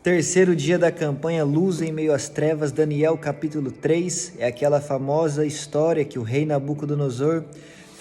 Terceiro dia da campanha Luz em Meio às Trevas, Daniel capítulo 3, é aquela famosa história que o rei Nabucodonosor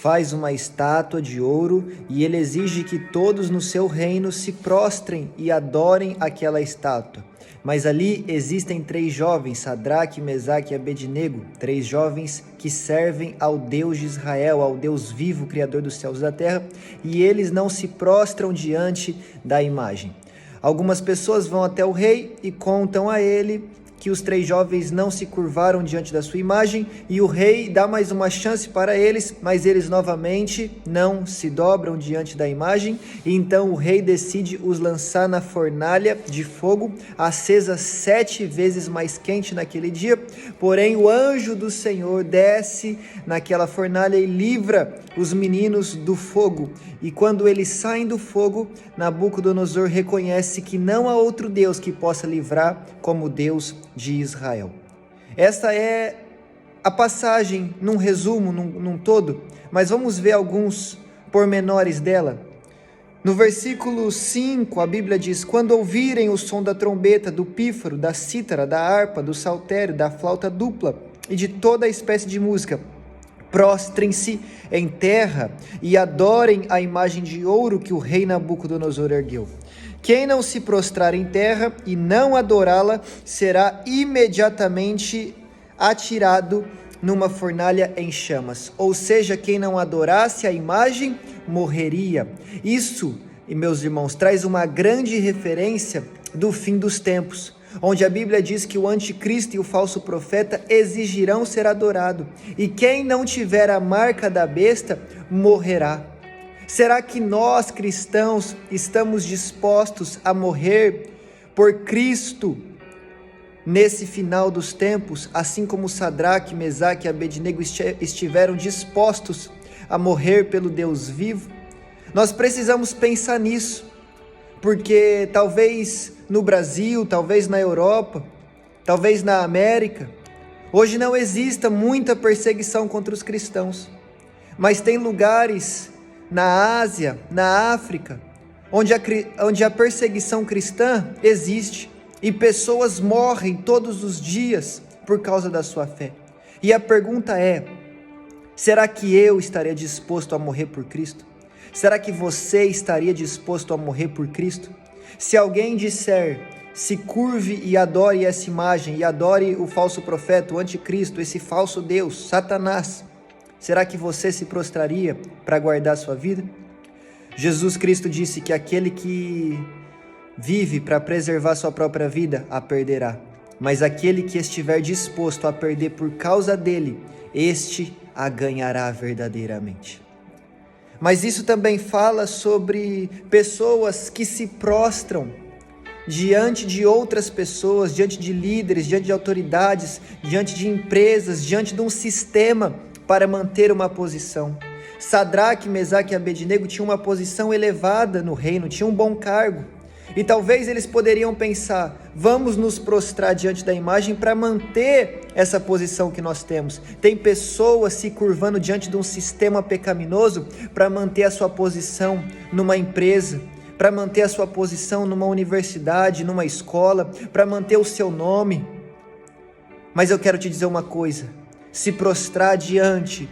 faz uma estátua de ouro e ele exige que todos no seu reino se prostrem e adorem aquela estátua. Mas ali existem três jovens, Sadraque, Mesaque e Abednego, três jovens que servem ao Deus de Israel, ao Deus vivo, Criador dos céus e da terra, e eles não se prostram diante da imagem. Algumas pessoas vão até o rei e contam a ele que os três jovens não se curvaram diante da sua imagem e o rei dá mais uma chance para eles, mas eles novamente não se dobram diante da imagem e então o rei decide os lançar na fornalha de fogo, acesa 7 vezes mais quente naquele dia. Porém, o anjo do Senhor desce naquela fornalha e livra os meninos do fogo. E quando eles saem do fogo, Nabucodonosor reconhece que não há outro Deus que possa livrar como Deus de Israel. Esta é a passagem num resumo, num todo, mas vamos ver alguns pormenores dela. No versículo 5, a Bíblia diz: quando ouvirem o som da trombeta, do pífaro, da cítara, da harpa, do saltério, da flauta dupla e de toda a espécie de música, prostrem-se em terra e adorem a imagem de ouro que o rei Nabucodonosor ergueu. Quem não se prostrar em terra e não adorá-la será imediatamente atirado numa fornalha em chamas. Ou seja, quem não adorasse a imagem morreria. Isso, meus irmãos, traz uma grande referência do fim dos tempos, onde a Bíblia diz que o anticristo e o falso profeta exigirão ser adorado, e quem não tiver a marca da besta morrerá. Será que nós cristãos estamos dispostos a morrer por Cristo nesse final dos tempos, assim como Sadraque, Mesaque e Abednego estiveram dispostos a morrer pelo Deus vivo? Nós precisamos pensar nisso, porque talvez no Brasil, talvez na Europa, talvez na América, hoje não exista muita perseguição contra os cristãos, mas tem lugares na Ásia, na África, onde a perseguição cristã existe e pessoas morrem todos os dias por causa da sua fé. E a pergunta é: será que eu estaria disposto a morrer por Cristo? Será que você estaria disposto a morrer por Cristo? Se alguém disser: se curve e adore essa imagem, e adore o falso profeta, o anticristo, esse falso Deus, Satanás, será que você se prostraria para guardar sua vida? Jesus Cristo disse que aquele que vive para preservar sua própria vida, a perderá. Mas aquele que estiver disposto a perder por causa dele, este a ganhará verdadeiramente. Mas isso também fala sobre pessoas que se prostram diante de outras pessoas, diante de líderes, diante de autoridades, diante de empresas, diante de um sistema para manter uma posição. Sadraque, Mesaque e Abednego tinham uma posição elevada no reino, tinham um bom cargo. E talvez eles poderiam pensar: vamos nos prostrar diante da imagem para manter essa posição que nós temos. Tem pessoas se curvando diante de um sistema pecaminoso para manter a sua posição numa empresa, para manter a sua posição numa universidade, numa escola, para manter o seu nome. Mas eu quero te dizer uma coisa: se prostrar diante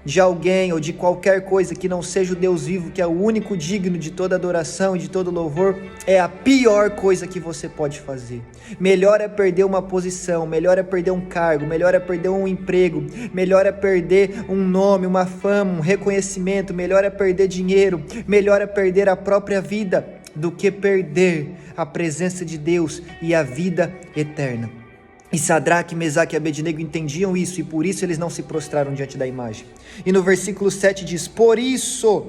de alguém ou de qualquer coisa que não seja o Deus vivo, que é o único digno de toda adoração e de todo louvor, é a pior coisa que você pode fazer. Melhor é perder uma posição, melhor é perder um cargo, melhor é perder um emprego, melhor é perder um nome, uma fama, um reconhecimento, melhor é perder dinheiro, melhor é perder a própria vida do que perder a presença de Deus e a vida eterna. E Sadraque, Mesaque e Abednego entendiam isso e por isso eles não se prostraram diante da imagem. E no versículo 7 diz: por isso,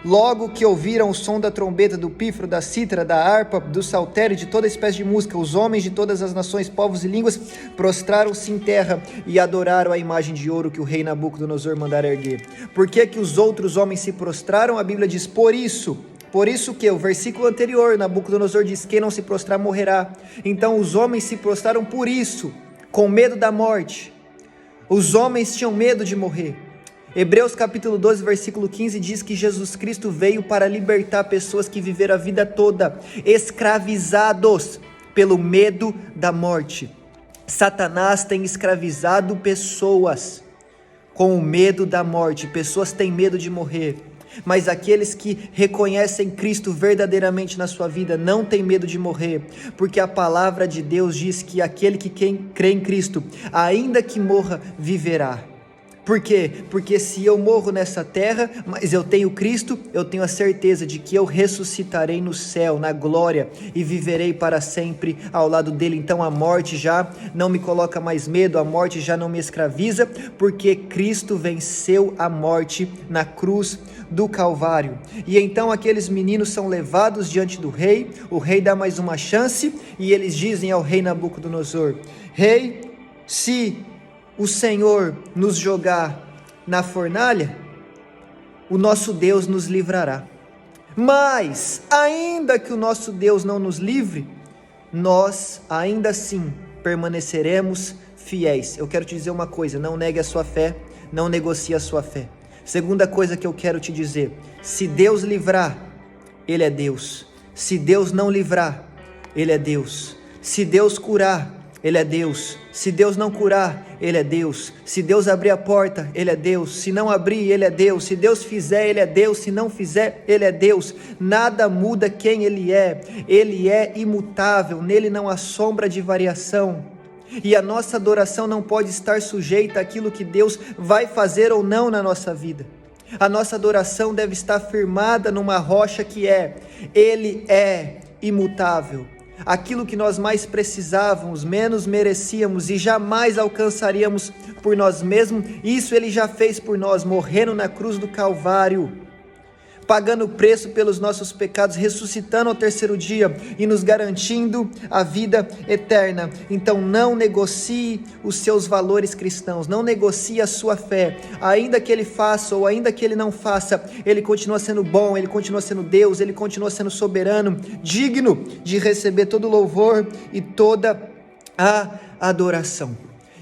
logo que ouviram o som da trombeta, do pífaro, da cítara, da harpa, do saltério e de toda espécie de música, os homens de todas as nações, povos e línguas prostraram-se em terra e adoraram a imagem de ouro que o rei Nabucodonosor mandara erguer. Por que que os outros homens se prostraram? A Bíblia diz: por isso que o versículo anterior, Nabucodonosor diz: quem não se prostrar morrerá. Então os homens se prostraram por isso, com medo da morte. Os homens tinham medo de morrer. Hebreus capítulo 12, versículo 15 diz que Jesus Cristo veio para libertar pessoas que viveram a vida toda escravizados pelo medo da morte. Satanás tem escravizado pessoas com o medo da morte. Pessoas têm medo de morrer, mas aqueles que reconhecem Cristo verdadeiramente na sua vida não têm medo de morrer, porque a palavra de Deus diz que aquele que crê em Cristo, ainda que morra, viverá. Por quê? Porque se eu morro nessa terra, mas eu tenho Cristo, eu tenho a certeza de que eu ressuscitarei no céu, na glória, e viverei para sempre ao lado dele. Então a morte já não me coloca mais medo, a morte já não me escraviza, porque Cristo venceu a morte na cruz do Calvário. E então aqueles meninos são levados diante do rei, o rei dá mais uma chance, e eles dizem ao rei Nabucodonosor: rei, se o Senhor nos jogar na fornalha, o nosso Deus nos livrará. Mas, ainda que o nosso Deus não nos livre, nós ainda assim permaneceremos fiéis. Eu quero te dizer uma coisa: não negue a sua fé, não negocie a sua fé. Segunda coisa que eu quero te dizer: se Deus livrar, Ele é Deus. Se Deus não livrar, Ele é Deus. Se Deus curar, Ele é Deus. Se Deus não curar, Ele é Deus. Se Deus abrir a porta, Ele é Deus. Se não abrir, Ele é Deus. Se Deus fizer, Ele é Deus. Se não fizer, Ele é Deus. Nada muda quem Ele é. Ele é imutável, nele não há sombra de variação. E a nossa adoração não pode estar sujeita àquilo que Deus vai fazer ou não na nossa vida. A nossa adoração deve estar firmada numa rocha que é: Ele é imutável. Aquilo que nós mais precisávamos, menos merecíamos e jamais alcançaríamos por nós mesmos, isso Ele já fez por nós, morrendo na cruz do Calvário, pagando o preço pelos nossos pecados, ressuscitando ao terceiro dia e nos garantindo a vida eterna. Então não negocie os seus valores cristãos, não negocie a sua fé, ainda que Ele faça ou ainda que Ele não faça, Ele continua sendo bom, Ele continua sendo Deus, Ele continua sendo soberano, digno de receber todo louvor e toda a adoração.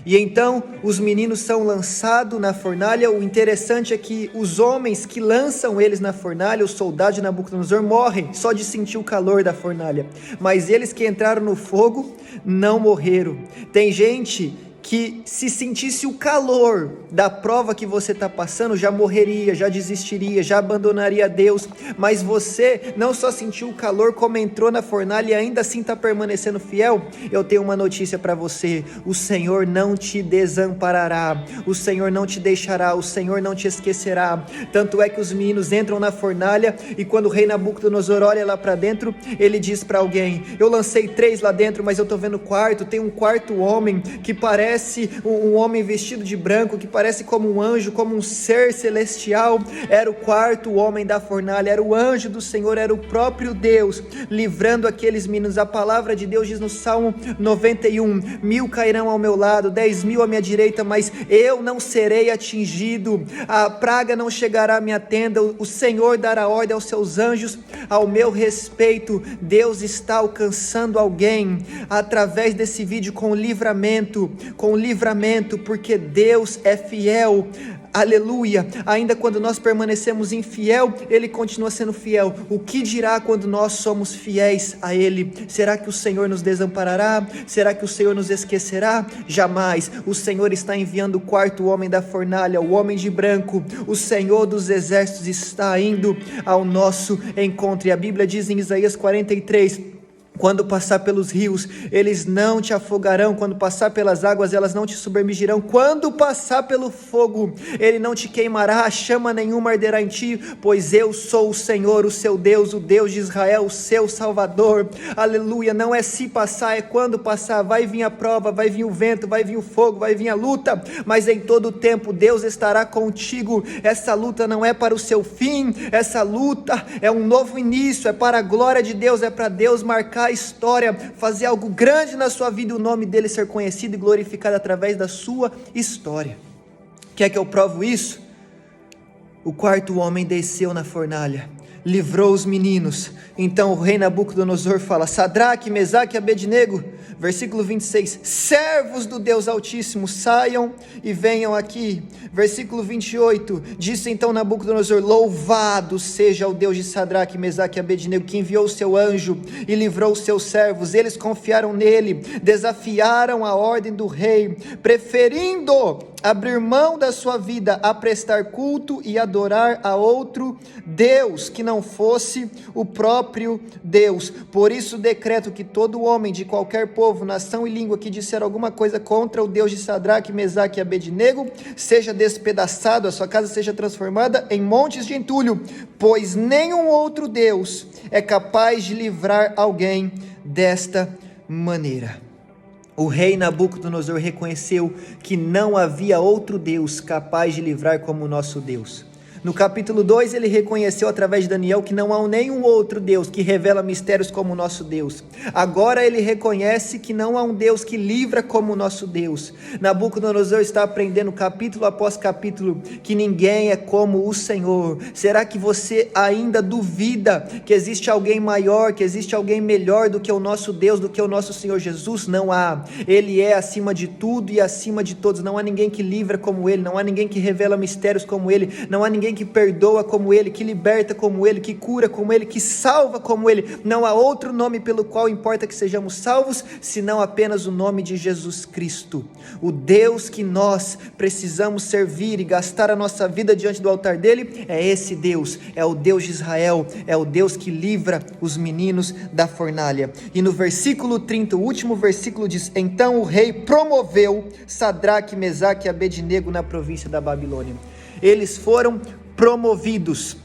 E então os meninos são lançados na fornalha. O interessante é que os homens que lançam eles na fornalha, os soldados de Nabucodonosor, morrem só de sentir o calor da fornalha, mas eles que entraram no fogo não morreram. Tem gente que se sentisse o calor da prova que você está passando, já morreria, já desistiria, já abandonaria Deus, mas você não só sentiu o calor, como entrou na fornalha e ainda assim está permanecendo fiel. Eu tenho uma notícia para você: o Senhor não te desamparará, o Senhor não te deixará, o Senhor não te esquecerá. Tanto é que os meninos entram na fornalha e quando o rei Nabucodonosor olha lá para dentro, ele diz para alguém: eu lancei 3 lá dentro, mas eu estou vendo o quarto, tem um quarto homem que parece um homem vestido de branco, que parece como um anjo, como um ser celestial. Era o quarto homem da fornalha, era o anjo do Senhor, era o próprio Deus, livrando aqueles meninos. A palavra de Deus diz no Salmo 91, 1000 cairão ao meu lado, 10.000 à minha direita, mas eu não serei atingido, a praga não chegará à minha tenda, o Senhor dará ordem aos seus anjos ao meu respeito. Deus está alcançando alguém através desse vídeo com livramento, porque Deus é fiel. Aleluia. Ainda quando nós permanecemos infiel, Ele continua sendo fiel. O que dirá quando nós somos fiéis a Ele? Será que o Senhor nos desamparará? Será que o Senhor nos esquecerá? Jamais. O Senhor está enviando o quarto homem da fornalha, o homem de branco. O Senhor dos exércitos está indo ao nosso encontro. E a Bíblia diz em Isaías 43: quando passar pelos rios, eles não te afogarão. Quando passar pelas águas, elas não te submergirão. Quando passar pelo fogo, ele não te queimará, chama nenhuma arderá em ti, pois eu sou o Senhor, o seu Deus, o Deus de Israel, o seu Salvador. Aleluia. Não é se passar, é quando passar. Vai vir a prova, vai vir o vento, vai vir o fogo, vai vir a luta, mas em todo o tempo Deus estará contigo. Essa luta não é para o seu fim, essa luta é um novo início, é para a glória de Deus, é para Deus marcar a história, fazer algo grande na sua vida e o nome dele ser conhecido e glorificado através da sua história. Quer que eu provo isso? O quarto homem desceu na fornalha, livrou os meninos. Então o rei Nabucodonosor fala: Sadraque, Mesaque e Abednego, Versículo 26, servos do Deus Altíssimo, saiam e venham aqui. Versículo 28, disse então Nabucodonosor: louvado seja o Deus de Sadraque, Mesaque e Abednego, que enviou o seu anjo e livrou os seus servos. Eles confiaram nele, desafiaram a ordem do rei, preferindo abrir mão da sua vida a prestar culto e adorar a outro Deus, que não fosse o próprio Deus. Por isso decreto que todo homem de qualquer povo, nação e língua que disser alguma coisa contra o Deus de Sadraque, Mesaque e Abednego, seja despedaçado, a sua casa seja transformada em montes de entulho, pois nenhum outro Deus é capaz de livrar alguém desta maneira. O rei Nabucodonosor reconheceu que não havia outro Deus capaz de livrar como o nosso Deus. No capítulo 2, ele reconheceu através de Daniel que não há nenhum outro Deus que revela mistérios como o nosso Deus. Agora ele reconhece que não há um Deus que livra como o nosso Deus. Nabucodonosor está aprendendo capítulo após capítulo que ninguém é como o Senhor. Será que você ainda duvida que existe alguém maior, que existe alguém melhor do que o nosso Deus, do que o nosso Senhor Jesus? Não há. Ele é acima de tudo e acima de todos. Não há ninguém que livra como Ele, não há ninguém que revela mistérios como Ele, não há ninguém que perdoa como Ele, que liberta como Ele, que cura como Ele, que salva como Ele. Não há outro nome pelo qual importa que sejamos salvos, senão apenas o nome de Jesus Cristo. O Deus que nós precisamos servir e gastar a nossa vida diante do altar dele é esse Deus, é o Deus de Israel, é o Deus que livra os meninos da fornalha. E no versículo 30, o último versículo diz: então o rei promoveu Sadraque, Mesaque e Abednego na província da Babilônia. Eles foram promovidos,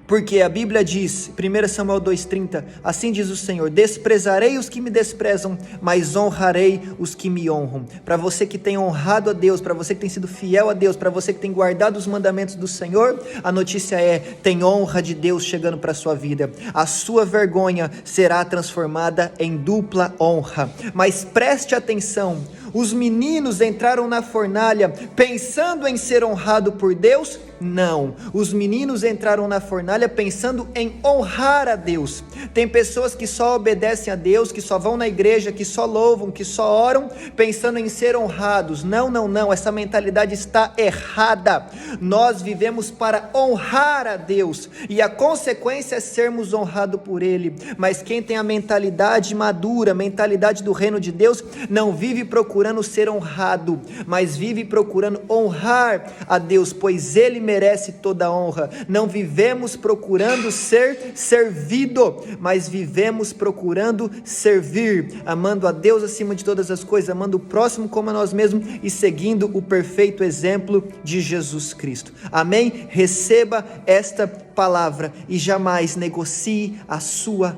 porque a Bíblia diz, 1 Samuel 2,30, assim diz o Senhor: desprezarei os que me desprezam, mas honrarei os que me honram. Para você que tem honrado a Deus, para você que tem sido fiel a Deus, para você que tem guardado os mandamentos do Senhor, a notícia é: tem honra de Deus chegando para a sua vida. A sua vergonha será transformada em dupla honra. Mas preste atenção, os meninos entraram na fornalha pensando em ser honrado por Deus? Não, os meninos entraram na fornalha pensando em honrar a Deus. Tem pessoas que só obedecem a Deus, que só vão na igreja, que só louvam, que só oram, pensando em ser honrados. Não, essa mentalidade está errada. Nós vivemos para honrar a Deus, e a consequência é sermos honrados por Ele. Mas quem tem a mentalidade madura, a mentalidade do reino de Deus, não vive procurando ser honrado, mas vive procurando honrar a Deus, pois Ele merece toda a honra. Não vivemos procurando ser servido, mas vivemos procurando servir, amando a Deus acima de todas as coisas, amando o próximo como a nós mesmos e seguindo o perfeito exemplo de Jesus Cristo. Amém? Receba esta palavra e jamais negocie a sua